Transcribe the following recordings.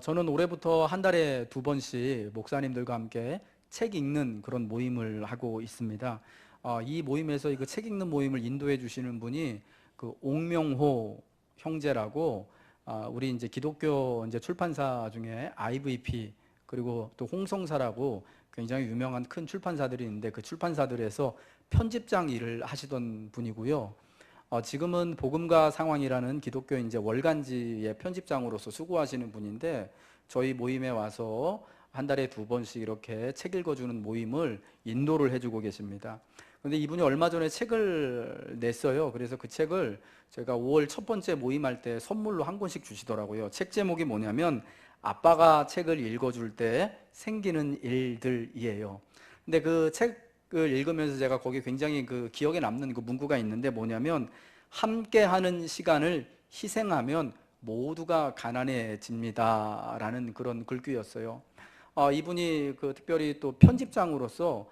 저는 올해부터 한 달에 2번씩 목사님들과 함께 책 읽는 그런 모임을 하고 있습니다. 이 모임에서 그 책 읽는 모임을 인도해 주시는 분이 그 옥명호 형제라고, 우리 이제 기독교 이제 출판사 중에 IVP 그리고 또 홍성사라고 굉장히 유명한 큰 출판사들이 있는데, 그 출판사들에서 편집장 일을 하시던 분이고요. 지금은 복음가 상황이라는 기독교 이제 월간지의 편집장으로서 수고하시는 분인데, 저희 모임에 와서 한 달에 2번씩 이렇게 책 읽어주는 모임을 인도를 해주고 계십니다. 그런데 이분이 얼마 전에 책을 냈어요. 그래서 그 책을 제가 5월 첫 번째 모임할 때 선물로 한 권씩 주시더라고요. 책 제목이 뭐냐면 아빠가 책을 읽어줄 때 생기는 일들이에요. 근데 그 책을 읽으면서 제가 거기 굉장히 그 기억에 남는 그 문구가 있는데, 뭐냐면 함께하는 시간을 희생하면 모두가 가난해집니다 라는 그런 글귀였어요. 이분이 그 특별히 또 편집장으로서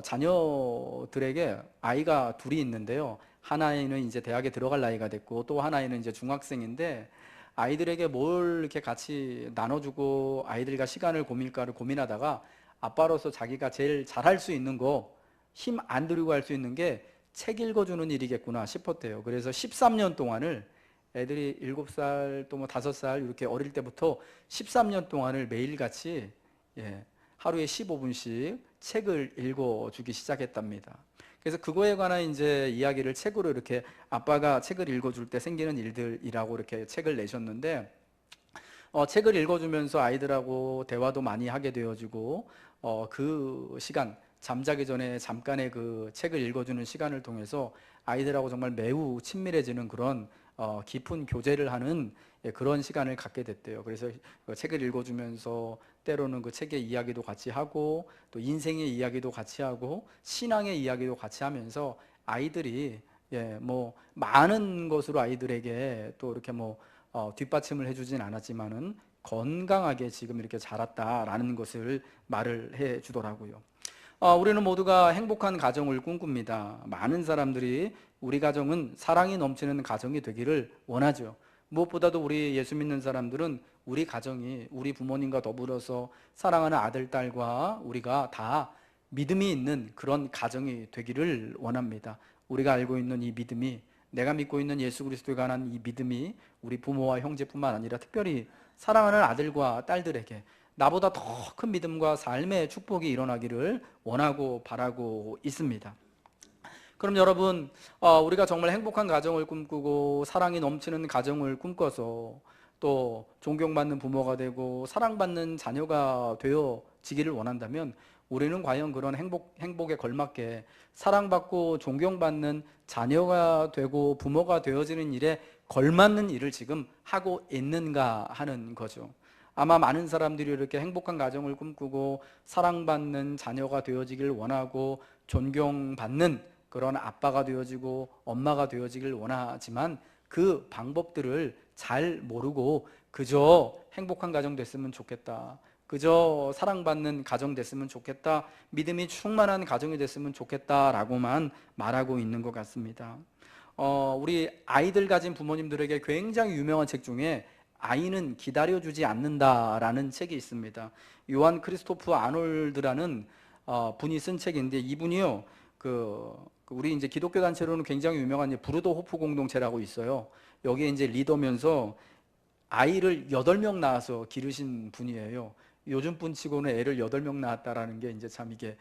자녀들에게 아이가 둘이 있는데요. 하나는 이제 대학에 들어갈 나이가 됐고, 또 하나는 이제 중학생인데, 아이들에게 뭘 이렇게 같이 나눠주고 아이들과 시간을 보낼까를 고민하다가 아빠로서 자기가 제일 잘할 수 있는 거, 힘 안 들이고 할 수 있는 게 책 읽어주는 일이겠구나 싶었대요. 그래서 13년 동안을, 애들이 7살 또 뭐 5살 이렇게 어릴 때부터 13년 동안을 매일같이, 하루에 15분씩 책을 읽어주기 시작했답니다. 그래서 그거에 관한 이제 이야기를 책으로 이렇게, 아빠가 책을 읽어줄 때 생기는 일들이라고 이렇게 책을 내셨는데, 책을 읽어주면서 아이들하고 대화도 많이 하게 되어지고, 그 시간, 잠자기 전에 잠깐의 그 책을 읽어주는 시간을 통해서 아이들하고 정말 매우 친밀해지는 그런 깊은 교제를 하는, 그런 시간을 갖게 됐대요. 그래서 그 책을 읽어주면서 때로는 그 책의 이야기도 같이 하고, 또 인생의 이야기도 같이 하고, 신앙의 이야기도 같이 하면서 아이들이, 뭐 많은 것으로 아이들에게 또 이렇게 뭐 뒷받침을 해주진 않았지만은 건강하게 지금 이렇게 자랐다라는 것을 말을 해 주더라고요. 우리는 모두가 행복한 가정을 꿈꿉니다. 많은 사람들이 우리 가정은 사랑이 넘치는 가정이 되기를 원하죠. 무엇보다도 우리 예수 믿는 사람들은 우리 가정이, 우리 부모님과 더불어서 사랑하는 아들, 딸과 우리가 다 믿음이 있는 그런 가정이 되기를 원합니다. 우리가 알고 있는 이 믿음이, 내가 믿고 있는 예수 그리스도에 관한 이 믿음이 우리 부모와 형제뿐만 아니라 특별히 사랑하는 아들과 딸들에게 나보다 더 큰 믿음과 삶의 축복이 일어나기를 원하고 바라고 있습니다. 그럼 여러분, 우리가 정말 행복한 가정을 꿈꾸고 사랑이 넘치는 가정을 꿈꿔서 또 존경받는 부모가 되고 사랑받는 자녀가 되어지기를 원한다면, 우리는 과연 그런 행복에 걸맞게 사랑받고 존경받는 자녀가 되고 부모가 되어지는 일에 걸맞는 일을 지금 하고 있는가 하는 거죠. 아마 많은 사람들이 이렇게 행복한 가정을 꿈꾸고 사랑받는 자녀가 되어지길 원하고 존경받는 그런 아빠가 되어지고 엄마가 되어지길 원하지만, 그 방법들을 잘 모르고 그저 행복한 가정 됐으면 좋겠다, 그저 사랑받는 가정 됐으면 좋겠다, 믿음이 충만한 가정이 됐으면 좋겠다라고만 말하고 있는 것 같습니다. 우리 아이들 가진 부모님들에게 굉장히 유명한 책 중에 아이는 기다려주지 않는다라는 책이 있습니다. 요한 크리스토프 아놀드라는 분이 쓴 책인데, 이분이요, 우리 이제 기독교 단체로는 굉장히 유명한 브루더 호프 공동체라고 있어요. 여기에 이제 리더면서 아이를 8명 낳아서 기르신 분이에요. 요즘 분치고는 애를 8명 낳았다라는 게 이제 참 이게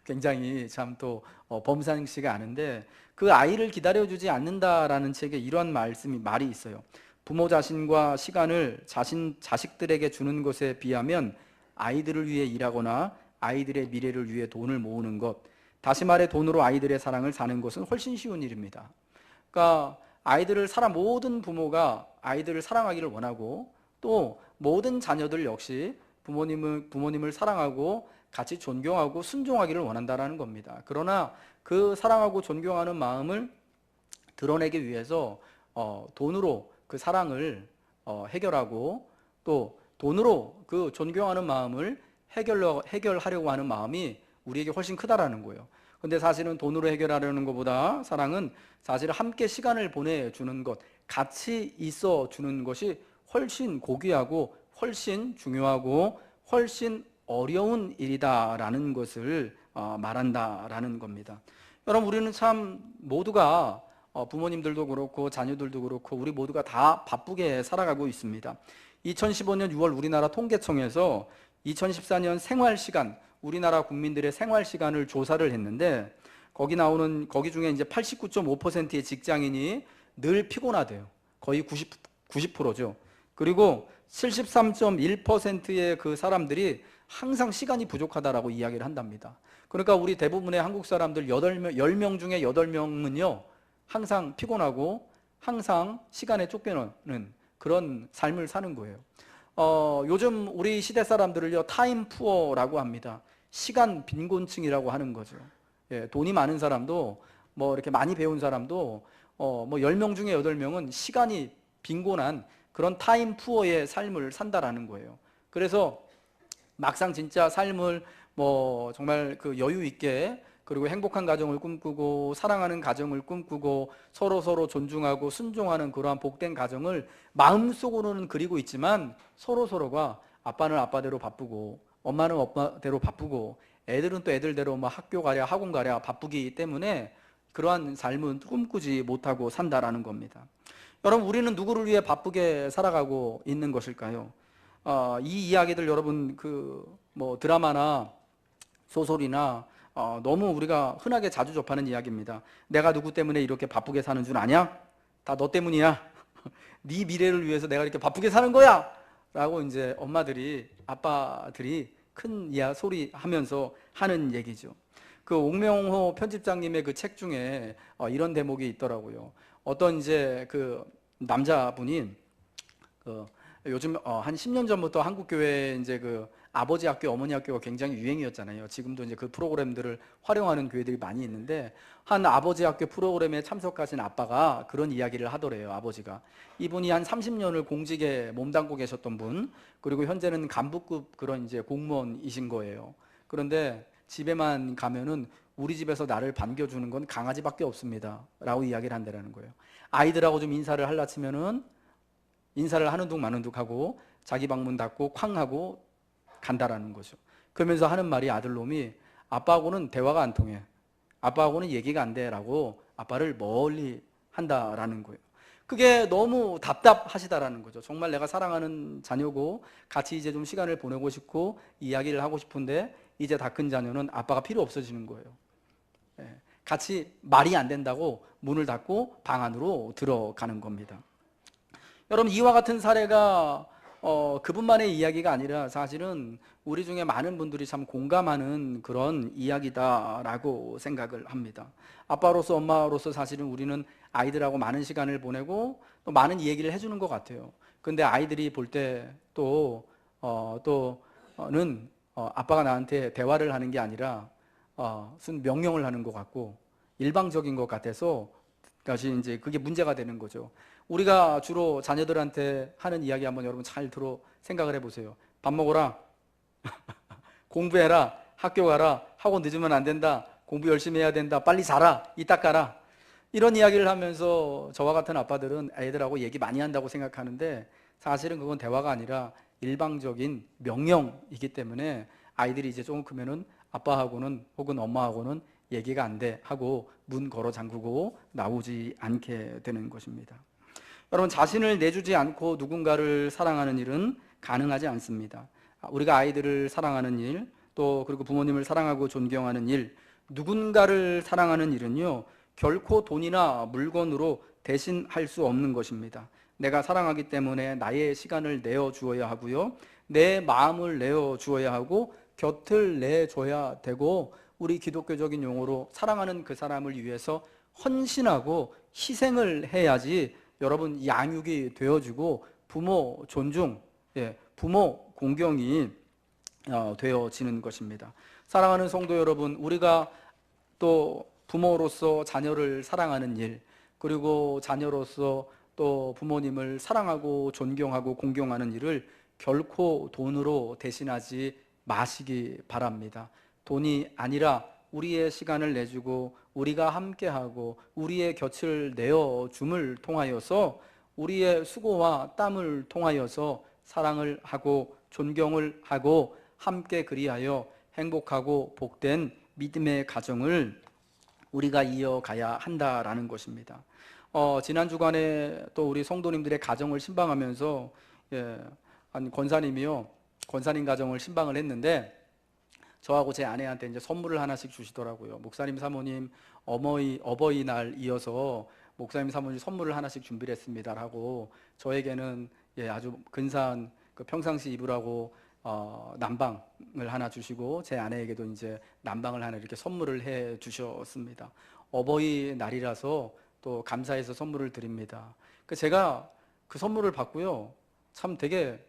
굉장히 참 또 범상치가 않은데, 그 아이를 기다려주지 않는다라는 책에 이런 말이 있어요. 부모 자신과 시간을 자식들에게 주는 것에 비하면 아이들을 위해 일하거나 아이들의 미래를 위해 돈을 모으는 것, 다시 말해 돈으로 아이들의 사랑을 사는 것은 훨씬 쉬운 일입니다. 그러니까 모든 부모가 아이들을 사랑하기를 원하고, 또 모든 자녀들 역시 부모님을 사랑하고 같이 존경하고 순종하기를 원한다라는 겁니다. 그러나 그 사랑하고 존경하는 마음을 드러내기 위해서 돈으로 그 사랑을 해결하고, 또 돈으로 그 존경하는 마음을 해결하려고 하는 마음이 우리에게 훨씬 크다라는 거예요. 근데 사실은 돈으로 해결하려는 것보다 사랑은 사실 함께 시간을 보내주는 것, 같이 있어 주는 것이 훨씬 고귀하고 훨씬 중요하고 훨씬 어려운 일이다라는 것을 말한다라는 겁니다. 여러분, 우리는 참 모두가 부모님들도 그렇고 자녀들도 그렇고 우리 모두가 다 바쁘게 살아가고 있습니다. 2015년 6월 우리나라 통계청에서 2014년 생활시간, 우리나라 국민들의 생활시간을 조사를 했는데 거기 중에 이제 89.5%의 직장인이 늘 피곤하대요. 거의 90%죠. 그리고 73.1%의 그 사람들이 항상 시간이 부족하다라고 이야기를 한답니다. 그러니까 우리 대부분의 한국 사람들 10명 중에 8명은요 항상 피곤하고 항상 시간에 쫓겨나는 그런 삶을 사는 거예요. 요즘 우리 시대 사람들을요 타임 푸어라고 합니다. 시간 빈곤층이라고 하는 거죠. 예, 돈이 많은 사람도 뭐 이렇게 많이 배운 사람도 뭐 10명 중에 8명은 시간이 빈곤한 그런 타임 푸어의 삶을 산다라는 거예요. 그래서 막상 진짜 삶을 뭐 정말 그 여유 있게 그리고 행복한 가정을 꿈꾸고 사랑하는 가정을 꿈꾸고 서로 존중하고 순종하는 그러한 복된 가정을 마음속으로는 그리고 있지만 서로가 아빠는 아빠대로 바쁘고 엄마는 엄마대로 바쁘고 애들은 또 애들대로 뭐 학교 가랴 학원 가랴 바쁘기 때문에 그러한 삶은 꿈꾸지 못하고 산다라는 겁니다. 여러분, 우리는 누구를 위해 바쁘게 살아가고 있는 것일까요? 이 이야기들 여러분 뭐 드라마나 소설이나 너무 우리가 흔하게 자주 접하는 이야기입니다. 내가 누구 때문에 이렇게 바쁘게 사는 줄 아냐? 다 너 때문이야. 네 미래를 위해서 내가 이렇게 바쁘게 사는 거야. 라고 이제 엄마들이 아빠들이 큰 소리 하면서 하는 얘기죠. 그 옥명호 편집장님의 그 책 중에 이런 대목이 있더라고요. 어떤 이제 그 남자분이 요즘 한 10년 전부터 한국 교회에 이제 그 아버지 학교, 어머니 학교가 굉장히 유행이었잖아요. 지금도 이제 그 프로그램들을 활용하는 교회들이 많이 있는데 한 아버지 학교 프로그램에 참석하신 아빠가 그런 이야기를 하더래요. 아버지가 이분이 한 30년을 공직에 몸담고 계셨던 분, 그리고 현재는 간부급 그런 이제 공무원이신 거예요. 그런데 집에만 가면은 우리 집에서 나를 반겨주는 건 강아지밖에 없습니다 라고 이야기를 한다는 거예요. 아이들하고 좀 인사를 하려 치면은 인사를 하는 둥 마는 둥 하고 자기 방문 닫고 쾅 하고 간다라는 거죠. 그러면서 하는 말이 아들놈이 아빠하고는 대화가 안 통해, 아빠하고는 얘기가 안 돼라고 아빠를 멀리 한다라는 거예요. 그게 너무 답답하시다라는 거죠. 정말 내가 사랑하는 자녀고 같이 이제 좀 시간을 보내고 싶고 이야기를 하고 싶은데 이제 다 큰 자녀는 아빠가 필요 없어지는 거예요. 같이 말이 안 된다고 문을 닫고 방 안으로 들어가는 겁니다. 여러분, 이와 같은 사례가 그분만의 이야기가 아니라 사실은 우리 중에 많은 분들이 참 공감하는 그런 이야기다라고 생각을 합니다. 아빠로서 엄마로서 사실은 우리는 아이들하고 많은 시간을 보내고 또 많은 얘기를 해주는 것 같아요. 근데 아이들이 볼 때 또는 아빠가 나한테 대화를 하는 게 아니라 무슨 명령을 하는 것 같고 일방적인 것 같아서 다시 이제 그게 문제가 되는 거죠. 우리가 주로 자녀들한테 하는 이야기 한번 여러분 잘 생각을 해보세요. 밥 먹어라, 공부해라, 학교 가라, 학원 늦으면 안 된다, 공부 열심히 해야 된다, 빨리 자라, 이따 가라, 이런 이야기를 하면서 저와 같은 아빠들은 애들하고 얘기 많이 한다고 생각하는데 사실은 그건 대화가 아니라 일방적인 명령이기 때문에 아이들이 이제 조금 크면은 아빠하고는 혹은 엄마하고는 얘기가 안 돼 하고 문 걸어 잠그고 나오지 않게 되는 것입니다. 여러분, 자신을 내주지 않고 누군가를 사랑하는 일은 가능하지 않습니다. 우리가 아이들을 사랑하는 일, 또 그리고 부모님을 사랑하고 존경하는 일, 누군가를 사랑하는 일은요 결코 돈이나 물건으로 대신할 수 없는 것입니다. 내가 사랑하기 때문에 나의 시간을 내어주어야 하고요, 내 마음을 내어주어야 하고 곁을 내줘야 되고, 우리 기독교적인 용어로 사랑하는 그 사람을 위해서 헌신하고 희생을 해야지 여러분 양육이 되어지고 부모 존중, 부모 공경이 되어지는 것입니다. 사랑하는 성도 여러분, 우리가 또 부모로서 자녀를 사랑하는 일, 그리고 자녀로서 또 부모님을 사랑하고 존경하고 공경하는 일을 결코 돈으로 대신하지 마시기 바랍니다. 돈이 아니라 우리의 시간을 내주고 우리가 함께하고 우리의 곁을 내어줌을 통하여서 우리의 수고와 땀을 통하여서 사랑을 하고 존경을 하고 함께 그리하여 행복하고 복된 믿음의 가정을 우리가 이어가야 한다라는 것입니다. 지난 주간에 또 우리 성도님들의 가정을 신방하면서 한 권사님이요, 권사님 가정을 신방을 했는데 저하고 제 아내한테 이제 선물을 하나씩 주시더라고요. 목사님 사모님 어버이날 이어서 목사님 사모님 선물을 하나씩 준비를 했습니다라고 저에게는 아주 근사한 그 평상시 입으라고 난방을 하나 주시고 제 아내에게도 이제 난방을 하나 이렇게 선물을 해 주셨습니다. 어버이날이라서 또 감사해서 선물을 드립니다. 제가 그 선물을 받고요, 참 되게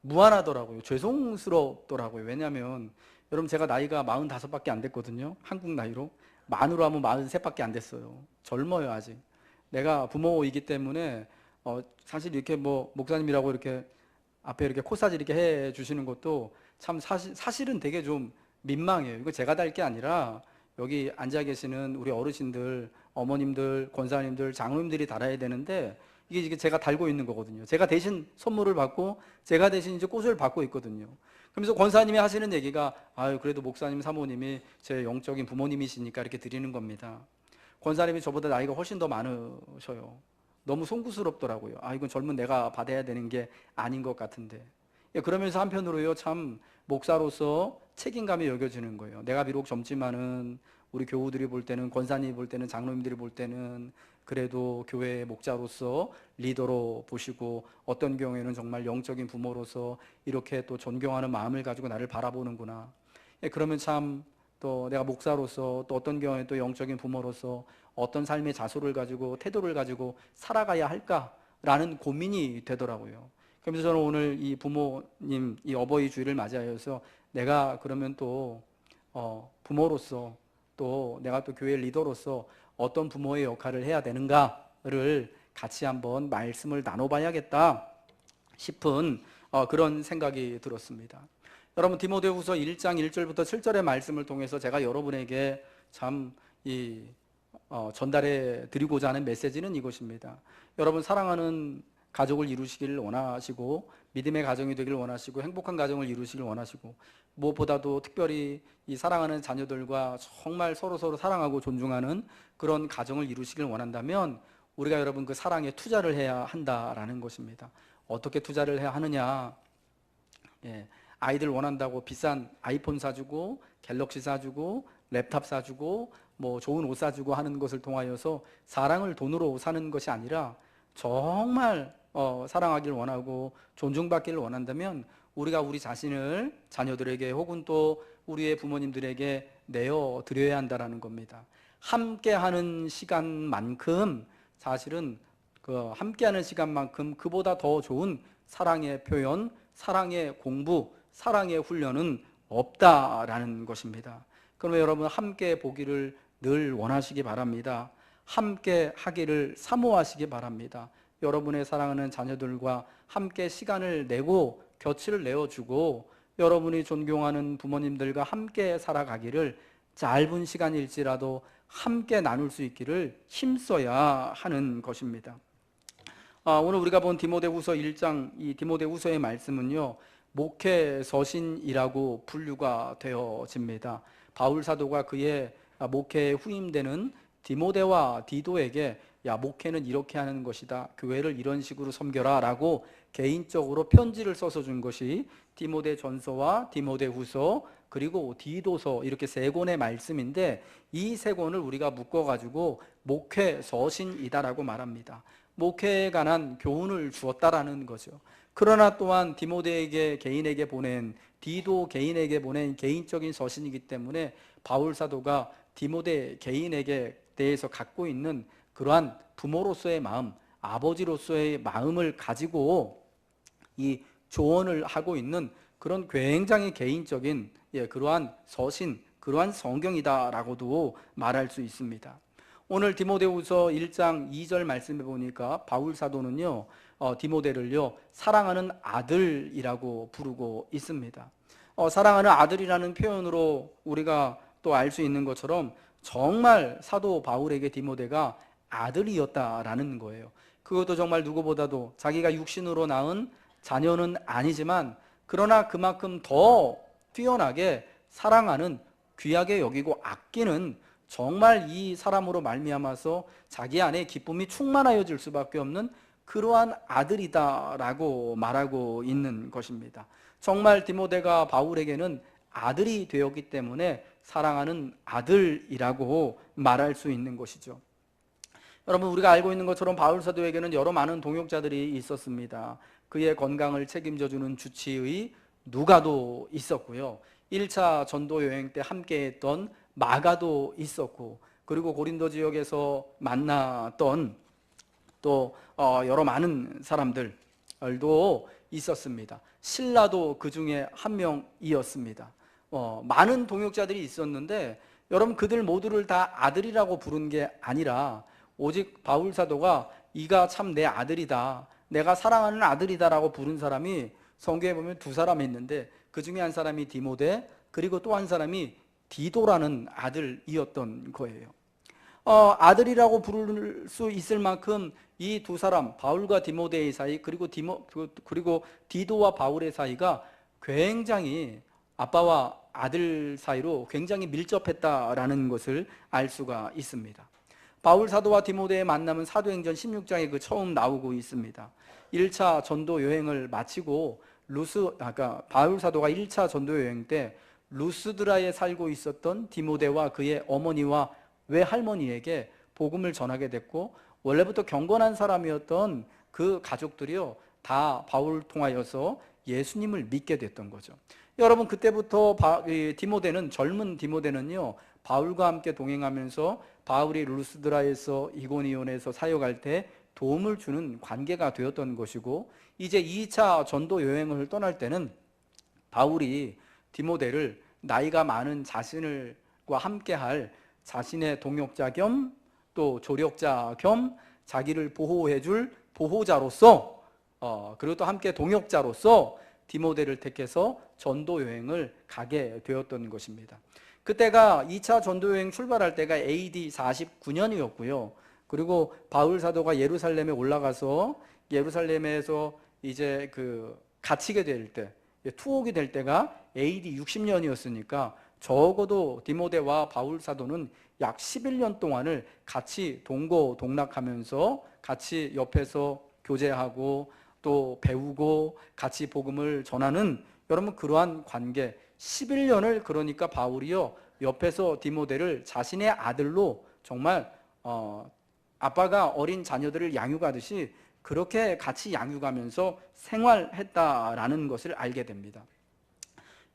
무안하더라고요. 죄송스럽더라고요. 왜냐하면 여러분 제가 나이가 45밖에 안 됐거든요. 한국 나이로 만으로 하면 43밖에 안 됐어요. 젊어요 아직. 내가 부모이기 때문에 사실 이렇게 뭐 목사님이라고 이렇게 앞에 이렇게 코사지 이렇게 해 주시는 것도 참 사실은 되게 좀 민망해요. 이거 제가 달 게 아니라 여기 앉아 계시는 우리 어르신들, 어머님들, 권사님들, 장로님들이 달아야 되는데 이게 제가 달고 있는 거거든요. 제가 대신 선물을 받고 제가 대신 이제 꽃을 받고 있거든요. 그러면서 권사님이 하시는 얘기가 아유 그래도 목사님 사모님이 제 영적인 부모님이시니까 이렇게 드리는 겁니다. 권사님이 저보다 나이가 훨씬 더 많으셔요. 너무 송구스럽더라고요. 이건 젊은 내가 받아야 되는 게 아닌 것 같은데. 그러면서 한편으로요, 참 목사로서 책임감이 여겨지는 거예요. 내가 비록 젊지만은 우리 교우들이 볼 때는, 권사님이 볼 때는, 장로님들이 볼 때는 그래도 교회의 목자로서 리더로 보시고 어떤 경우에는 정말 영적인 부모로서 이렇게 또 존경하는 마음을 가지고 나를 바라보는구나. 그러면 참 또 내가 목사로서 또 어떤 경우에 또 영적인 부모로서 어떤 삶의 자소를 가지고 태도를 가지고 살아가야 할까라는 고민이 되더라고요. 그래서 저는 오늘 이 부모님 이 어버이 주일을 맞이하여서 내가 그러면 또 부모로서 또 내가 또 교회 리더로서 어떤 부모의 역할을 해야 되는가를 같이 한번 말씀을 나눠봐야겠다 싶은 그런 생각이 들었습니다. 여러분 디모데후서 1장 1절부터 7절의 말씀을 통해서 제가 여러분에게 참 전달해 드리고자 하는 메시지는 이것입니다. 여러분 사랑하는 가족을 이루시기를 원하시고 믿음의 가정이 되기를 원하시고 행복한 가정을 이루시기를 원하시고 무엇보다도 특별히 이 사랑하는 자녀들과 정말 서로 사랑하고 존중하는 그런 가정을 이루시기를 원한다면 우리가 여러분 그 사랑에 투자를 해야 한다라는 것입니다. 어떻게 투자를 해야 하느냐? 아이들 원한다고 비싼 아이폰 사주고 갤럭시 사주고 랩탑 사주고 뭐 좋은 옷 사주고 하는 것을 통하여서 사랑을 돈으로 사는 것이 아니라 정말 사랑하기를 원하고 존중받기를 원한다면 우리가 우리 자신을 자녀들에게 혹은 또 우리의 부모님들에게 내어 드려야 한다는 겁니다. 함께하는 시간만큼 사실은 그 함께하는 시간만큼 그보다 더 좋은 사랑의 표현, 사랑의 공부, 사랑의 훈련은 없다라는 것입니다. 그러면 여러분 함께 보기를 늘 원하시기 바랍니다. 함께 하기를 사모하시기 바랍니다. 여러분의 사랑하는 자녀들과 함께 시간을 내고 곁을 내어주고 여러분이 존경하는 부모님들과 함께 살아가기를 짧은 시간일지라도 함께 나눌 수 있기를 힘써야 하는 것입니다. 오늘 우리가 본 디모데후서 1장 이 디모데후서의 말씀은요, 목회 서신이라고 분류가 되어집니다. 바울 사도가 그의 목회에 후임되는 디모데와 디도에게 야 목회는 이렇게 하는 것이다, 교회를 이런 식으로 섬겨라 라고 개인적으로 편지를 써서 준 것이 디모데 전서와 디모데 후서 그리고 디도서 이렇게 세 권의 말씀인데 이 세 권을 우리가 묶어가지고 목회 서신이다라고 말합니다. 목회에 관한 교훈을 주었다라는 거죠. 그러나 또한 디모데에게 개인에게 보낸 디도 개인에게 보낸 개인적인 서신이기 때문에 바울 사도가 디모데 개인에게 대해서 갖고 있는 그러한 부모로서의 마음, 아버지로서의 마음을 가지고 이 조언을 하고 있는 그런 굉장히 개인적인 그러한 서신, 그러한 성경이다라고도 말할 수 있습니다. 오늘 디모데후서 1장 2절 말씀해 보니까 바울 사도는요, 디모데를요 사랑하는 아들이라고 부르고 있습니다. 사랑하는 아들이라는 표현으로 우리가 또 알 수 있는 것처럼 정말 사도 바울에게 디모데가 아들이었다라는 거예요. 그것도 정말 누구보다도 자기가 육신으로 낳은 자녀는 아니지만 그러나 그만큼 더 뛰어나게 사랑하는, 귀하게 여기고 아끼는, 정말 이 사람으로 말미암아서 자기 안에 기쁨이 충만하여질 수밖에 없는 그러한 아들이다라고 말하고 있는 것입니다. 정말 디모데가 바울에게는 아들이 되었기 때문에 사랑하는 아들이라고 말할 수 있는 것이죠. 여러분, 우리가 알고 있는 것처럼 바울 사도에게는 여러 많은 동역자들이 있었습니다. 그의 건강을 책임져주는 주치의 누가도 있었고요. 1차 전도 여행 때 함께했던 마가도 있었고, 그리고 고린도 지역에서 만났던 또 여러 많은 사람들도 있었습니다. 신라도 그 중에 한 명이었습니다. 많은 동역자들이 있었는데 여러분, 그들 모두를 다 아들이라고 부른 게 아니라 오직 바울 사도가 이가 참 내 아들이다, 내가 사랑하는 아들이다라고 부른 사람이 성경에 보면 두 사람이 있는데 그 중에 한 사람이 디모데, 그리고 또 한 사람이 디도라는 아들이었던 거예요. 아들이라고 부를 수 있을 만큼 이 두 사람, 바울과 디모데의 사이, 그리고 디도와 바울의 사이가 굉장히 아빠와 아들 사이로 굉장히 밀접했다라는 것을 알 수가 있습니다. 바울 사도와 디모데의 만남은 사도행전 16장에 처음 나오고 있습니다. 1차 전도 여행을 마치고 바울 사도가 1차 전도 여행 때 루스드라에 살고 있었던 디모데와 그의 어머니와 외할머니에게 복음을 전하게 됐고, 원래부터 경건한 사람이었던 그 가족들이요 다 바울 통하여서 예수님을 믿게 됐던 거죠. 여러분, 그때부터 젊은 디모데는요 바울과 함께 동행하면서 바울이 루스드라에서 이고니온에서 사역할 때 도움을 주는 관계가 되었던 것이고, 이제 2차 전도 여행을 떠날 때는 바울이 디모데를 나이가 많은 자신과 함께할 자신의 동역자 겸 또 조력자 겸 자기를 보호해줄 보호자로서, 그리고 또 함께 동역자로서 디모데를 택해서 전도 여행을 가게 되었던 것입니다. 그때가 2차 전도 여행 출발할 때가 AD 49년이었고요. 그리고 바울 사도가 예루살렘에 올라가서 예루살렘에서 이제 갇히게 될 때, 투옥이 될 때가 AD 60년이었으니까 적어도 디모데와 바울 사도는 약 11년 동안을 같이 동고동락하면서 같이 옆에서 교제하고 또 배우고 같이 복음을 전하는, 여러분, 그러한 관계, 11년을 그러니까 바울이요 옆에서 디모데를 자신의 아들로 정말 아빠가 어린 자녀들을 양육하듯이 그렇게 같이 양육하면서 생활했다라는 것을 알게 됩니다.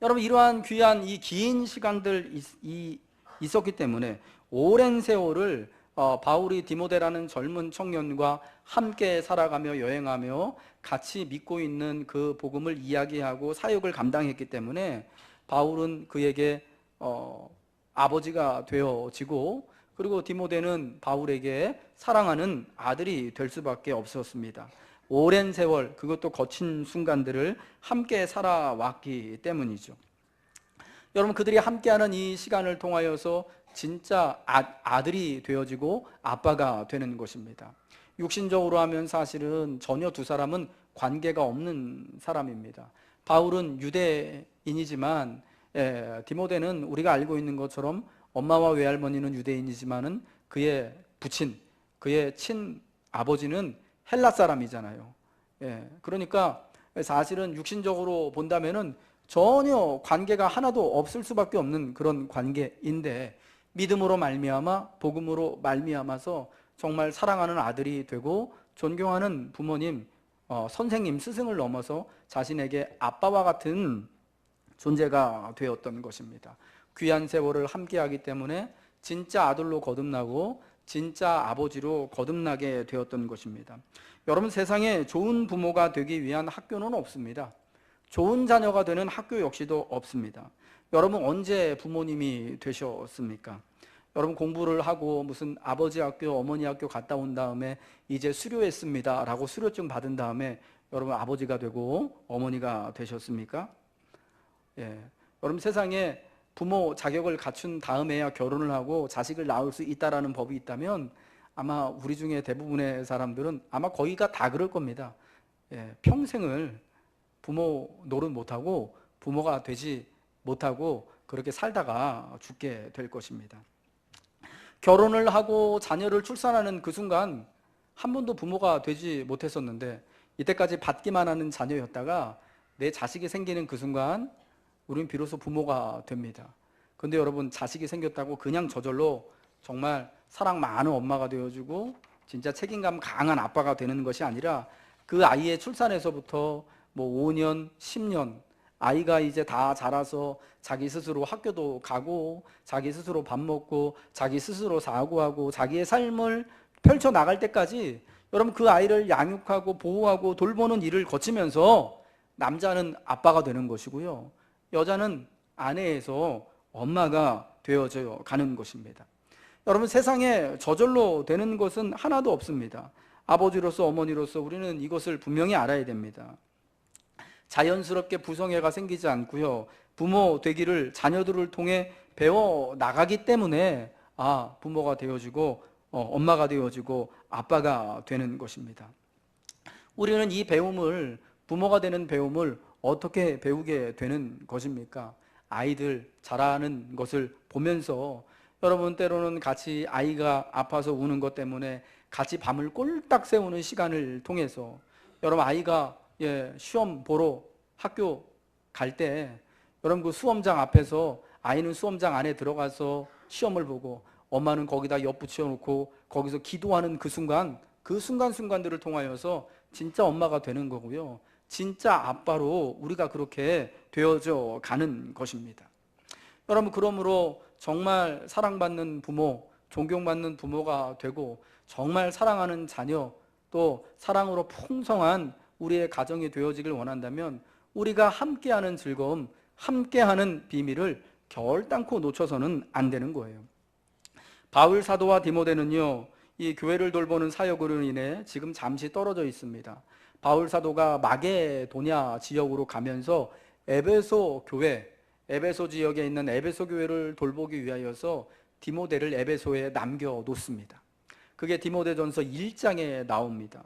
여러분, 이러한 귀한 이 긴 시간들 있었기 때문에 오랜 세월을 바울이 디모데라는 젊은 청년과 함께 살아가며 여행하며 같이 믿고 있는 그 복음을 이야기하고 사역을 감당했기 때문에 바울은 그에게 아버지가 되어지고, 그리고 디모데는 바울에게 사랑하는 아들이 될 수밖에 없었습니다. 오랜 세월, 그것도 거친 순간들을 함께 살아왔기 때문이죠. 여러분, 그들이 함께하는 이 시간을 통하여서 진짜 아들이 되어지고 아빠가 되는 것입니다. 육신적으로 하면 사실은 전혀 두 사람은 관계가 없는 사람입니다. 바울은 유대인이지만 디모데는 우리가 알고 있는 것처럼 엄마와 외할머니는 유대인이지만은 그의 부친, 그의 친아버지는 헬라 사람이잖아요. 그러니까 사실은 육신적으로 본다면은 전혀 관계가 하나도 없을 수밖에 없는 그런 관계인데, 믿음으로 말미암아, 복음으로 말미암아서 정말 사랑하는 아들이 되고 존경하는 부모님, 선생님, 스승을 넘어서 자신에게 아빠와 같은 존재가 되었던 것입니다. 귀한 세월을 함께하기 때문에 진짜 아들로 거듭나고 진짜 아버지로 거듭나게 되었던 것입니다. 여러분, 세상에 좋은 부모가 되기 위한 학교는 없습니다. 좋은 자녀가 되는 학교 역시도 없습니다. 여러분, 언제 부모님이 되셨습니까? 여러분, 공부를 하고 무슨 아버지 학교, 어머니 학교 갔다 온 다음에 이제 수료했습니다 라고 수료증 받은 다음에 여러분 아버지가 되고 어머니가 되셨습니까? 여러분, 세상에 부모 자격을 갖춘 다음에야 결혼을 하고 자식을 낳을 수 있다라는 법이 있다면 아마 우리 중에 대부분의 사람들은 아마 거의가 다 그럴 겁니다. 예, 평생을 부모 노릇 못하고 부모가 되지 못하고 그렇게 살다가 죽게 될 것입니다. 결혼을 하고 자녀를 출산하는 그 순간 한 번도 부모가 되지 못했었는데 이때까지 받기만 하는 자녀였다가 내 자식이 생기는 그 순간 우리는 비로소 부모가 됩니다. 근데 여러분, 자식이 생겼다고 그냥 저절로 정말 사랑 많은 엄마가 되어주고 진짜 책임감 강한 아빠가 되는 것이 아니라 그 아이의 출산에서부터 뭐 5년, 10년 아이가 이제 다 자라서 자기 스스로 학교도 가고 자기 스스로 밥 먹고 자기 스스로 사고하고 자기의 삶을 펼쳐 나갈 때까지 여러분 그 아이를 양육하고 보호하고 돌보는 일을 거치면서 남자는 아빠가 되는 것이고요, 여자는 아내에서 엄마가 되어져 가는 것입니다. 여러분, 세상에 저절로 되는 것은 하나도 없습니다. 아버지로서 어머니로서 우리는 이것을 분명히 알아야 됩니다. 자연스럽게 부성애가 생기지 않고요, 부모 되기를 자녀들을 통해 배워 나가기 때문에 부모가 되어지고 엄마가 되어지고 아빠가 되는 것입니다. 우리는 이 배움을, 부모가 되는 배움을 어떻게 배우게 되는 것입니까? 아이들 자라는 것을 보면서 여러분, 때로는 같이 아이가 아파서 우는 것 때문에 같이 밤을 꼴딱 새우는 시간을 통해서 여러분, 아이가 시험 보러 학교 갈 때 여러분 그 수험장 앞에서 아이는 수험장 안에 들어가서 시험을 보고 엄마는 거기다 엿붙여 놓고 거기서 기도하는 그 순간순간들을 통하여서 진짜 엄마가 되는 거고요, 진짜 아빠로 우리가 그렇게 되어져 가는 것입니다. 여러분, 그러므로 정말 사랑받는 부모, 존경받는 부모가 되고 정말 사랑하는 자녀, 또 사랑으로 풍성한 우리의 가정이 되어지길 원한다면 우리가 함께하는 즐거움, 함께하는 비밀을 결단코 놓쳐서는 안 되는 거예요. 바울 사도와 디모데는요, 이 교회를 돌보는 사역으로 인해 지금 잠시 떨어져 있습니다. 바울 사도가 마게도냐 지역으로 가면서 에베소 교회, 에베소 지역에 있는 에베소 교회를 돌보기 위하여서 디모데를 에베소에 남겨 놓습니다. 그게 디모데전서 1장에 나옵니다.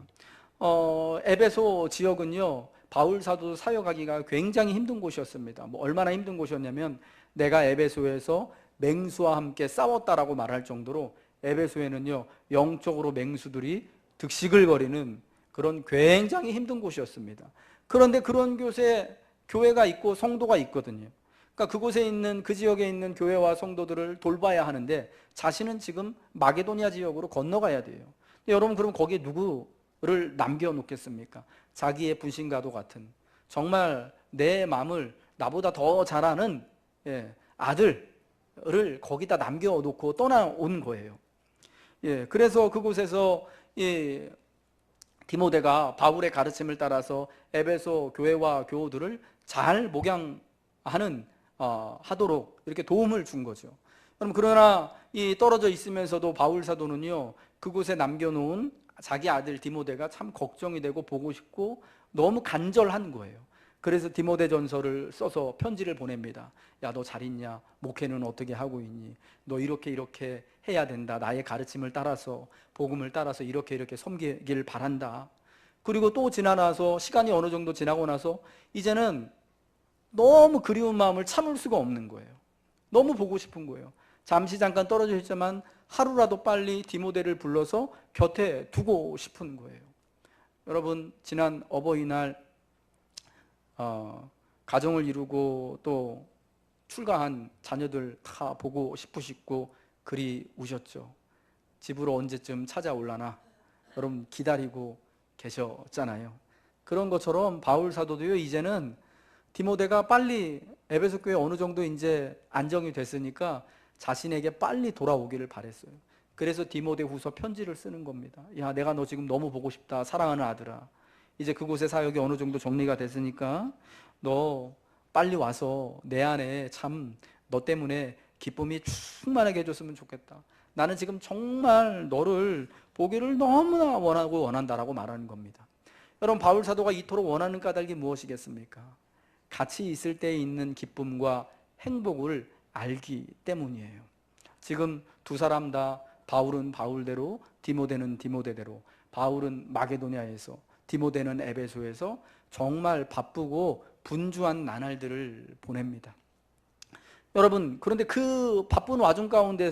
에베소 지역은요, 바울 사도 사역하기가 굉장히 힘든 곳이었습니다. 얼마나 힘든 곳이었냐면 내가 에베소에서 맹수와 함께 싸웠다라고 말할 정도로 에베소에는요, 영적으로 맹수들이 득식을 거리는 그런 굉장히 힘든 곳이었습니다. 그런데 그런 곳에 교회가 있고 성도가 있거든요. 그러니까 그곳에 있는, 그 지역에 있는 교회와 성도들을 돌봐야 하는데 자신은 지금 마게도니아 지역으로 건너가야 돼요. 여러분, 그럼 거기에 누구를 남겨놓겠습니까? 자기의 분신과도 같은, 정말 내 마음을 나보다 더 잘하는 아들을 거기다 남겨놓고 떠나온 거예요. 그래서 그곳에서 디모데가 바울의 가르침을 따라서 에베소 교회와 교우들을 잘 목양하는 하도록 이렇게 도움을 준 거죠. 그럼 그러나 이 떨어져 있으면서도 바울 사도는요, 그곳에 남겨놓은 자기 아들 디모데가 참 걱정이 되고 보고 싶고 너무 간절한 거예요. 그래서 디모데전서를 써서 편지를 보냅니다. 야, 너 잘 있냐? 목회는 어떻게 하고 있니? 너 이렇게 해야 된다. 나의 가르침을 따라서, 복음을 따라서 이렇게 섬기길 바란다. 그리고 또 지나나서 시간이 어느 정도 지나고 나서 이제는 너무 그리운 마음을 참을 수가 없는 거예요. 너무 보고 싶은 거예요. 잠시 잠깐 떨어져 있지만 하루라도 빨리 디모데를 불러서 곁에 두고 싶은 거예요. 여러분, 지난 어버이날 가정을 이루고 또 출가한 자녀들 다 보고 싶으시고 그리우셨죠. 집으로 언제쯤 찾아올라나 여러분 기다리고 계셨잖아요. 그런 것처럼 바울 사도도요, 이제는 디모데가 빨리 에베소 교회 어느 정도 이제 안정이 됐으니까 자신에게 빨리 돌아오기를 바랬어요. 그래서 디모데 후서 편지를 쓰는 겁니다. 야, 내가 너 지금 너무 보고 싶다. 사랑하는 아들아. 이제 그곳의 사역이 어느 정도 정리가 됐으니까 너 빨리 와서 내 안에 참 너 때문에 기쁨이 충만하게 해줬으면 좋겠다. 나는 지금 정말 너를 보기를 너무나 원하고 원한다라고 말하는 겁니다. 여러분, 바울 사도가 이토록 원하는 까닭이 무엇이겠습니까? 같이 있을 때 있는 기쁨과 행복을 알기 때문이에요. 지금 두 사람 다 바울은 바울대로, 디모데는 디모데대로, 바울은 마게도냐에서, 디모데는 에베소에서 정말 바쁘고 분주한 나날들을 보냅니다. 여러분, 그런데 그 바쁜 와중 가운데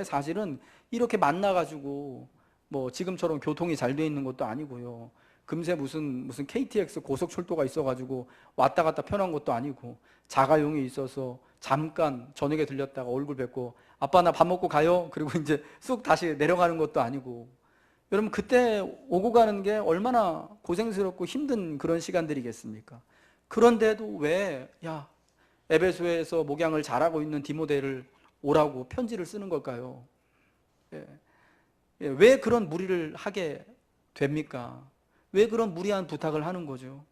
사실은 이렇게 만나가지고 뭐 지금처럼 교통이 잘 돼 있는 것도 아니고요. 금세 무슨 KTX 고속철도가 있어가지고 왔다 갔다 편한 것도 아니고, 자가용이 있어서 잠깐 저녁에 들렸다가 얼굴 뵙고 아빠 나 밥 먹고 가요? 그리고 이제 쑥 다시 내려가는 것도 아니고, 여러분 그때 오고 가는 게 얼마나 고생스럽고 힘든 그런 시간들이겠습니까? 그런데도 왜 에베소에서 목양을 잘하고 있는 디모데를 오라고 편지를 쓰는 걸까요? 예. 왜 그런 무리를 하게 됩니까? 왜 그런 무리한 부탁을 하는 거죠?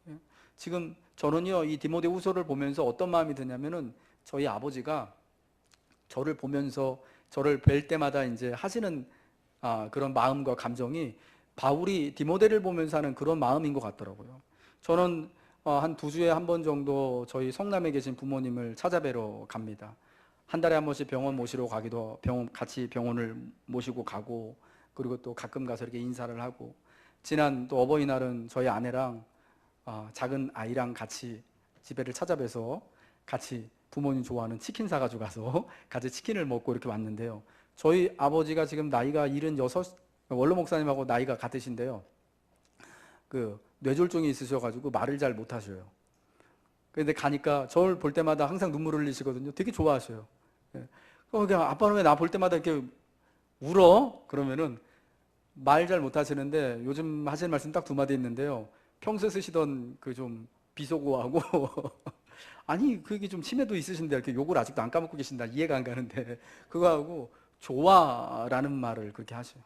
예. 지금 저는요, 이 디모데 후서를 보면서 어떤 마음이 드냐면은, 저희 아버지가 저를 보면서 저를 뵐 때마다 이제 하시는 그런 마음과 감정이 바울이 디모데를 보면서 하는 그런 마음인 것 같더라고요. 저는 한 2주에 한 번 정도 저희 성남에 계신 부모님을 찾아뵈러 갑니다. 한 달에 한 번씩 병원 모시러 가기도, 같이 병원을 모시고 가고, 그리고 또 가끔 가서 이렇게 인사를 하고, 지난 또 어버이날은 저희 아내랑 작은 아이랑 같이 집에를 찾아뵈서 같이 부모님 좋아하는 치킨 사가지고 가서 같이 치킨을 먹고 이렇게 왔는데요. 저희 아버지가 지금 나이가 76, 원로 목사님하고 나이가 같으신데요. 그 뇌졸중이 있으셔가지고 말을 잘 못하셔요. 그런데 가니까 저를 볼 때마다 항상 눈물을 흘리시거든요. 되게 좋아하셔요. 그냥 아빠는 왜 나 볼 때마다 이렇게 울어? 그러면은 말 잘 못하시는데 요즘 하시는 말씀 딱 2마디 있는데요. 평소에 쓰시던 그 좀 비속어하고 아니 그게 좀 치매도 있으신데 이렇게 욕을 아직도 안 까먹고 계신다, 이해가 안 가는데 그거하고 좋아라는 말을 그렇게 하셔요.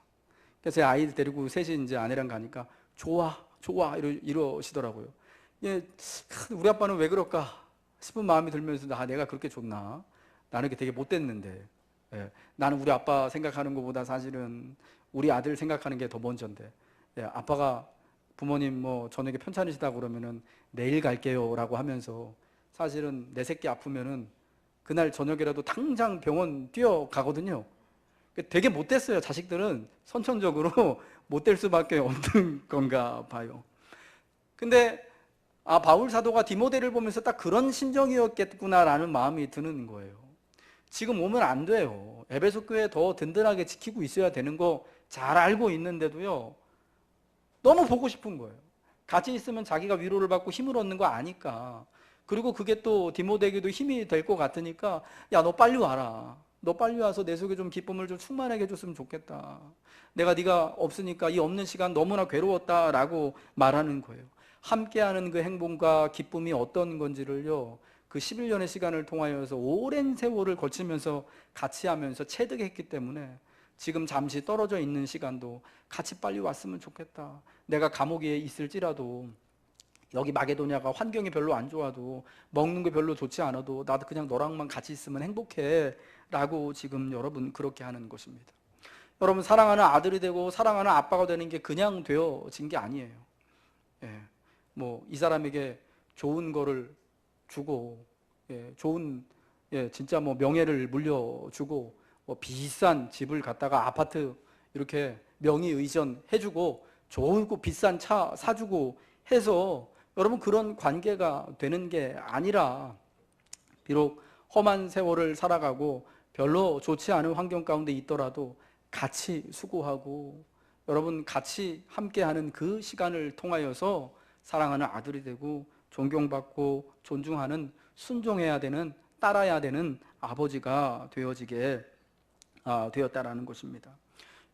그래서 제 아이 데리고 셋이 이제 아내랑 가니까 좋아 이러시더라고요. 예, 우리 아빠는 왜 그럴까 싶은 마음이 들면서 내가 그렇게 좋나? 나는 되게 못됐는데. 예, 나는 우리 아빠 생각하는 것보다 사실은 우리 아들 생각하는 게 더 먼저인데. 예, 아빠가 부모님 뭐 저녁에 편찮으시다 그러면은 내일 갈게요 라고 하면서, 사실은 내 새끼 아프면은 그날 저녁이라도 당장 병원 뛰어가거든요. 되게 못됐어요. 자식들은 선천적으로 못될 수밖에 없는 건가 봐요. 근데 바울 사도가 디모데를 보면서 딱 그런 심정이었겠구나라는 마음이 드는 거예요. 지금 오면 안 돼요. 에베소 교회 더 든든하게 지키고 있어야 되는 거 잘 알고 있는데도요, 너무 보고 싶은 거예요. 같이 있으면 자기가 위로를 받고 힘을 얻는 거 아니까. 그리고 그게 또 디모데에게도 힘이 될 것 같으니까, 야, 너 빨리 와라. 너 빨리 와서 내 속에 좀 기쁨을 좀 충만하게 해줬으면 좋겠다. 내가 네가 없으니까 이 없는 시간 너무나 괴로웠다라고 말하는 거예요. 함께하는 그 행복과 기쁨이 어떤 건지를요, 그 11년의 시간을 통하여서 오랜 세월을 거치면서 같이 하면서 체득했기 때문에 지금 잠시 떨어져 있는 시간도 같이 빨리 왔으면 좋겠다. 내가 감옥에 있을지라도, 여기 마게도냐가 환경이 별로 안 좋아도, 먹는 게 별로 좋지 않아도 나도 그냥 너랑만 같이 있으면 행복해 라고 지금 여러분 그렇게 하는 것입니다. 여러분, 사랑하는 아들이 되고 사랑하는 아빠가 되는 게 그냥 되어진 게 아니에요. 예, 뭐 이 사람에게 좋은 거를 주고, 좋은, 진짜 뭐 명예를 물려주고, 뭐 비싼 집을 갖다가 아파트 이렇게 명의 의전 해주고, 좋고 비싼 차 사주고 해서 여러분 그런 관계가 되는 게 아니라, 비록 험한 세월을 살아가고 별로 좋지 않은 환경 가운데 있더라도 같이 수고하고, 여러분 같이 함께하는 그 시간을 통하여서 사랑하는 아들이 되고 존경받고 존중하는, 순종해야 되는, 따라야 되는 아버지가 되어지게 되었다라는 것입니다.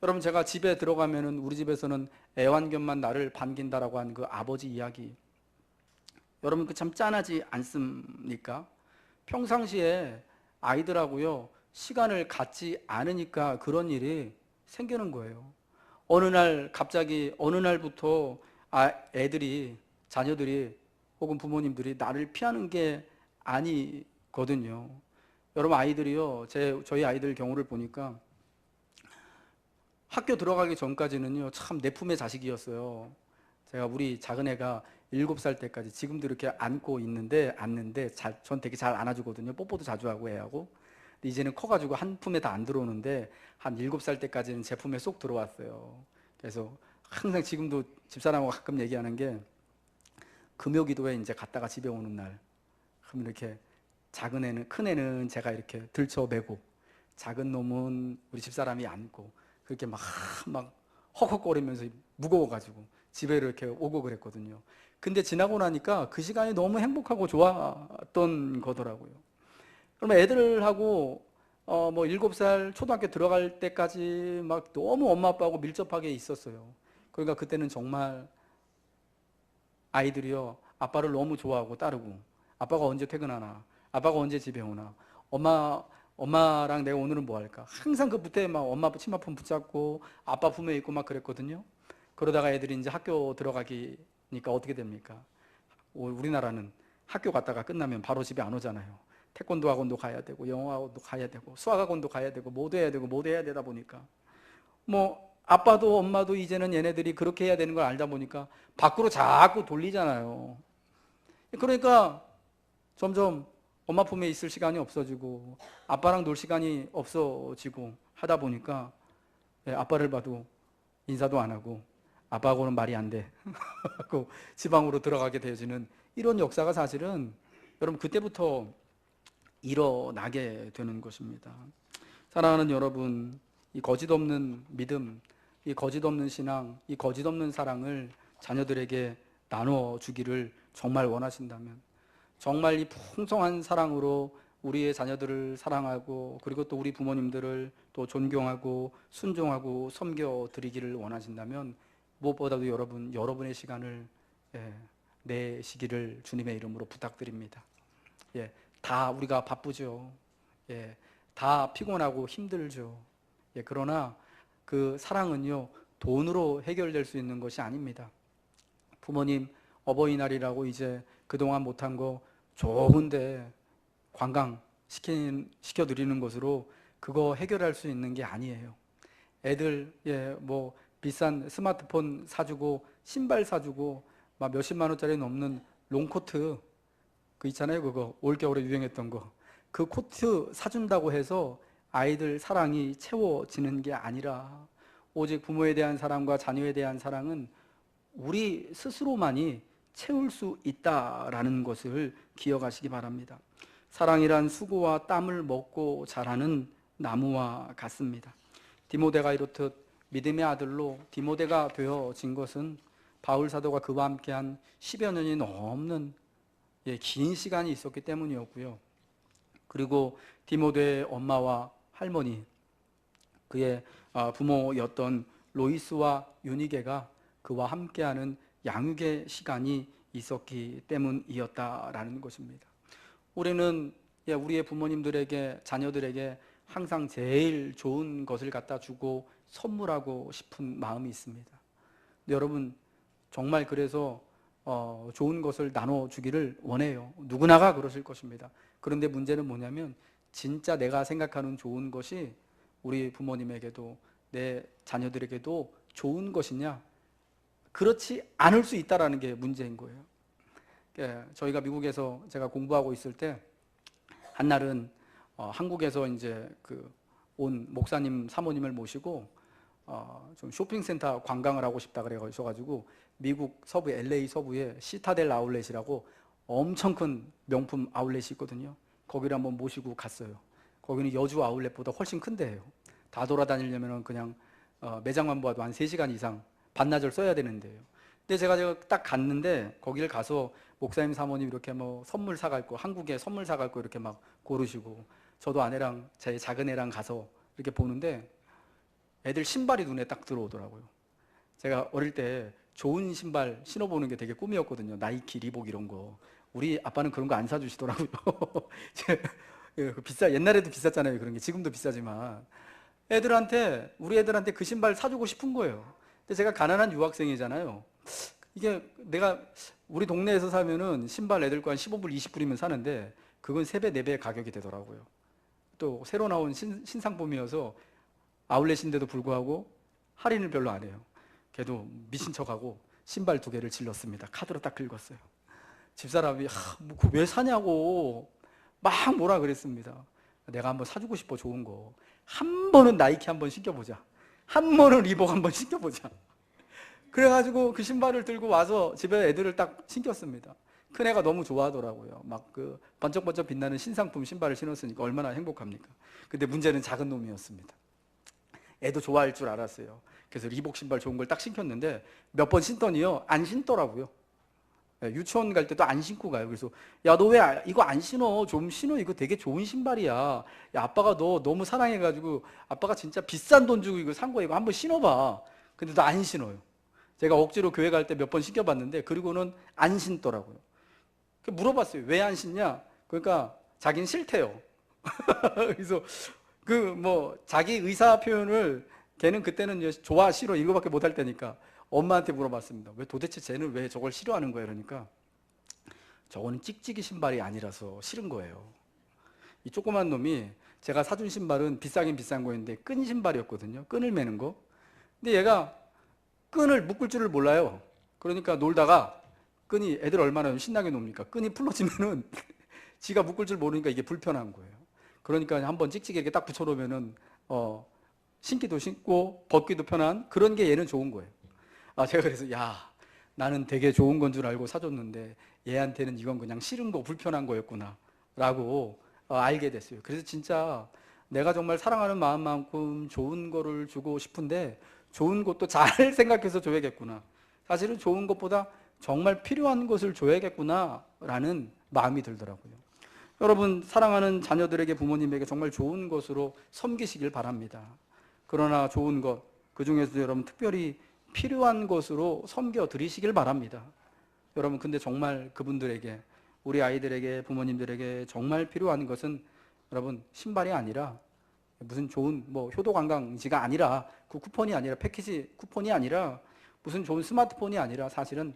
여러분, 제가 집에 들어가면은 우리 집에서는 애완견만 나를 반긴다라고 한 그 아버지 이야기, 여러분 그 참 짠하지 않습니까? 평상시에 아이들하고요 시간을 갖지 않으니까 그런 일이 생기는 거예요. 갑자기 어느 날부터 애들이, 자녀들이 혹은 부모님들이 나를 피하는 게 아니거든요. 여러분, 아이들이요, 저희 아이들 경우를 보니까 학교 들어가기 전까지는요 참 내 품의 자식이었어요. 제가 우리 작은 애가 7살 때까지 지금도 이렇게 안고 있는데, 전 되게 잘 안아주거든요. 뽀뽀도 자주 하고 애하고. 이제는 커가지고 한 품에 다 안 들어오는데 한 7살 때까지는 제 품에 쏙 들어왔어요. 그래서 항상 지금도 집사람하고 가끔 얘기하는 게 금요기도에 이제 갔다가 집에 오는 날, 그럼 이렇게 작은 애는, 큰 애는 제가 이렇게 들쳐매고 작은 놈은 우리 집사람이 안고 그렇게 막 헉헉거리면서 무거워가지고 집에 이렇게 오고 그랬거든요. 근데 지나고 나니까 그 시간이 너무 행복하고 좋았던 거더라고요. 그러면 애들하고 뭐 7살 초등학교 들어갈 때까지 막 너무 엄마 아빠하고 밀접하게 있었어요. 그러니까 그때는 정말 아이들이요, 아빠를 너무 좋아하고 따르고, 아빠가 언제 퇴근하나, 아빠가 언제 집에 오나, 엄마랑 내가 오늘은 뭐 할까, 항상 그 밑에 막 엄마 치마품 붙잡고 아빠 품에 있고 막 그랬거든요. 그러다가 애들이 이제 학교 들어가기니까 어떻게 됩니까? 우리나라는 학교 갔다가 끝나면 바로 집에 안 오잖아요. 태권도 학원도 가야 되고, 영어 학원도 가야 되고, 수학 학원도 가야 되고, 모두 해야 되고, 모두 해야 되다 보니까 뭐 아빠도 엄마도 이제는 얘네들이 그렇게 해야 되는 걸 알다 보니까 밖으로 자꾸 돌리잖아요. 그러니까 점점 엄마 품에 있을 시간이 없어지고 아빠랑 놀 시간이 없어지고 하다 보니까 아빠를 봐도 인사도 안 하고 아빠하고는 말이 안 돼 하고 지방으로 들어가게 되어지는 이런 역사가 사실은 여러분 그때부터 일어나게 되는 것입니다. 사랑하는 여러분, 이 거짓 없는 믿음, 이 거짓 없는 신앙, 이 거짓 없는 사랑을 자녀들에게 나눠 주기를 정말 원하신다면, 정말 이 풍성한 사랑으로 우리의 자녀들을 사랑하고 그리고 또 우리 부모님들을 또 존경하고 순종하고 섬겨 드리기를 원하신다면 무엇보다도 여러분의 시간을 내시기를 주님의 이름으로 부탁드립니다. 다 우리가 바쁘죠. 다 피곤하고 힘들죠. 그러나 그 사랑은요, 돈으로 해결될 수 있는 것이 아닙니다. 부모님 어버이날이라고 이제 그동안 못한 거 좋은데 관광 시켜드리는 것으로 그거 해결할 수 있는 게 아니에요. 애들 뭐 비싼 스마트폰 사주고 신발 사주고 막 몇십만 원짜리 넘는 롱코트 그 있잖아요. 그거 올겨울에 유행했던 거. 그 코트 사준다고 해서 아이들 사랑이 채워지는 게 아니라 오직 부모에 대한 사랑과 자녀에 대한 사랑은 우리 스스로만이 채울 수 있다라는 것을 기억하시기 바랍니다. 사랑이란 수고와 땀을 먹고 자라는 나무와 같습니다. 디모데가 이렇듯 믿음의 아들로 디모데가 되어진 것은 바울 사도가 그와 함께한 10여 년이 넘는 긴 시간이 있었기 때문이었고요. 그리고 디모데의 엄마와 할머니, 그의 부모였던 로이스와 유니게가 그와 함께하는 양육의 시간이 있었기 때문이었다라는 것입니다. 우리는 우리의 부모님들에게, 자녀들에게 항상 제일 좋은 것을 갖다 주고 선물하고 싶은 마음이 있습니다. 근데 여러분 정말 그래서 좋은 것을 나눠주기를 원해요. 누구나가 그러실 것입니다. 그런데 문제는 뭐냐면 진짜 내가 생각하는 좋은 것이 우리 부모님에게도 내 자녀들에게도 좋은 것이냐? 그렇지 않을 수 있다는 게 문제인 거예요. 저희가 미국에서 제가 공부하고 있을 때 한날은 한국에서 이제 온 목사님 사모님을 모시고 좀 쇼핑센터 관광을 하고 싶다 그래가지고 미국 서부 LA 서부에 시타델 아울렛이라고 엄청 큰 명품 아울렛이 있거든요. 거기를 한번 모시고 갔어요. 거기는 여주 아울렛보다 훨씬 큰 데예요. 다 돌아다니려면 그냥 매장만 봐도 한 3시간 이상 반나절 써야 되는데요. 근데 제가 딱 갔는데 거기를 가서 목사님 사모님 이렇게 뭐 선물 사갈 거, 한국에 선물 사갈 거 이렇게 막 고르시고 저도 아내랑 제 작은 애랑 가서 이렇게 보는데 애들 신발이 눈에 딱 들어오더라고요. 제가 어릴 때 좋은 신발 신어보는 게 되게 꿈이었거든요. 나이키, 리복 이런 거. 우리 아빠는 그런 거 안 사주시더라고요. 옛날에도 비쌌잖아요. 그런 게 지금도 비싸지만 우리 애들한테 그 신발 사주고 싶은 거예요. 근데 제가 가난한 유학생이잖아요. 이게 내가 우리 동네에서 사면은 신발 애들 거 한 15불, 20불이면 사는데 그건 3배, 4배 가격이 되더라고요. 또 새로 나온 신상품이어서 아울렛인데도 불구하고 할인을 별로 안 해요. 걔도 미친 척하고 신발 2개를 질렀습니다. 카드로 딱 긁었어요. 집사람이 뭐 그거 왜 사냐고 막 뭐라 그랬습니다. 내가 한번 사주고 싶어, 좋은 거. 한 번은 나이키 한번 신겨보자. 한 번은 리복 한번 신겨보자. 그래가지고 그 신발을 들고 와서 집에 애들을 딱 신겼습니다. 큰애가 너무 좋아하더라고요. 막 그 번쩍번쩍 빛나는 신상품 신발을 신었으니까 얼마나 행복합니까? 근데 문제는 작은 놈이었습니다. 애도 좋아할 줄 알았어요. 그래서 리복 신발 좋은 걸 딱 신겼는데 몇 번 신더니요, 안 신더라고요. 유치원 갈 때도 안 신고 가요. 그래서 야, 너 왜 이거 안 신어? 좀 신어. 이거 되게 좋은 신발이야. 야, 아빠가 너 너무 사랑해가지고 아빠가 진짜 비싼 돈 주고 이거 산 거야. 이거 한번 신어봐. 근데 너 안 신어요. 제가 억지로 교회 갈 때 몇 번 신겨봤는데 그리고는 안 신더라고요. 물어봤어요. 왜 안 신냐? 그러니까 자기는 싫대요. 그래서 그 뭐 자기 의사 표현을 걔는 그때는 이제 좋아 싫어 이거밖에 못할 때니까 엄마한테 물어봤습니다. 왜 도대체 쟤는 왜 저걸 싫어하는 거야? 그러니까 저거는 찍찍이 신발이 아니라서 싫은 거예요. 이 조그만 놈이 제가 사준 신발은 비싸긴 비싼 거였는데 끈 신발이었거든요. 끈을 매는 거. 근데 얘가 끈을 묶을 줄을 몰라요. 그러니까 놀다가 끈이, 애들 얼마나 신나게 놉니까? 끈이 풀러지면은 지가 묶을 줄 모르니까 이게 불편한 거예요. 그러니까 한번 찍찍이 이렇게 딱 붙여놓으면은 신기도 신고 벗기도 편한 그런 게 얘는 좋은 거예요. 제가 그래서 야, 나는 되게 좋은 건 줄 알고 사줬는데 얘한테는 이건 그냥 싫은 거 불편한 거였구나 라고 알게 됐어요. 그래서 진짜 내가 정말 사랑하는 마음만큼 좋은 거를 주고 싶은데 좋은 것도 잘 생각해서 줘야겠구나. 사실은 좋은 것보다 정말 필요한 것을 줘야겠구나 라는 마음이 들더라고요. 여러분, 사랑하는 자녀들에게, 부모님에게 정말 좋은 것으로 섬기시길 바랍니다. 그러나 좋은 것, 그 중에서도 여러분 특별히 필요한 것으로 섬겨 드리시길 바랍니다. 여러분, 근데 정말 그분들에게, 우리 아이들에게, 부모님들에게 정말 필요한 것은 여러분 신발이 아니라 무슨 좋은 뭐 효도 관광지가 아니라 그 쿠폰이 아니라 패키지 쿠폰이 아니라 무슨 좋은 스마트폰이 아니라 사실은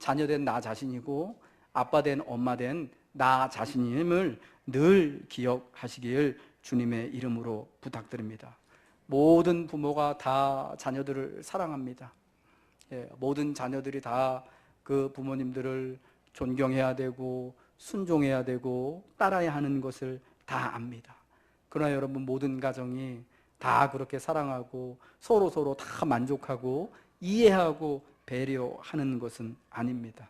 자녀된 나 자신이고 아빠 된 엄마 된 나 자신임을 늘 기억하시길 주님의 이름으로 부탁드립니다. 모든 부모가 다 자녀들을 사랑합니다. 모든 자녀들이 다 그 부모님들을 존경해야 되고 순종해야 되고 따라야 하는 것을 다 압니다. 그러나 여러분, 모든 가정이 다 그렇게 사랑하고 서로 다 만족하고 이해하고 배려하는 것은 아닙니다.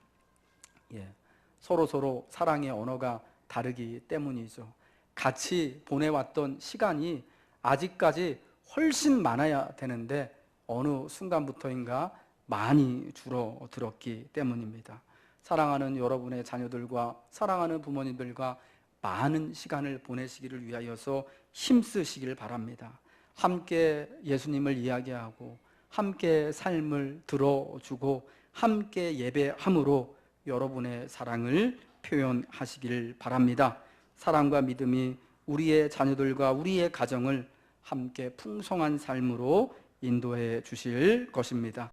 서로 사랑의 언어가 다르기 때문이죠. 같이 보내왔던 시간이 아직까지 훨씬 많아야 되는데 어느 순간부터인가 많이 줄어들었기 때문입니다. 사랑하는 여러분의 자녀들과 사랑하는 부모님들과 많은 시간을 보내시기를 위하여서 힘쓰시길 바랍니다. 함께 예수님을 이야기하고 함께 삶을 들어주고 함께 예배함으로 여러분의 사랑을 표현하시길 바랍니다. 사랑과 믿음이 우리의 자녀들과 우리의 가정을 함께 풍성한 삶으로 인도해 주실 것입니다.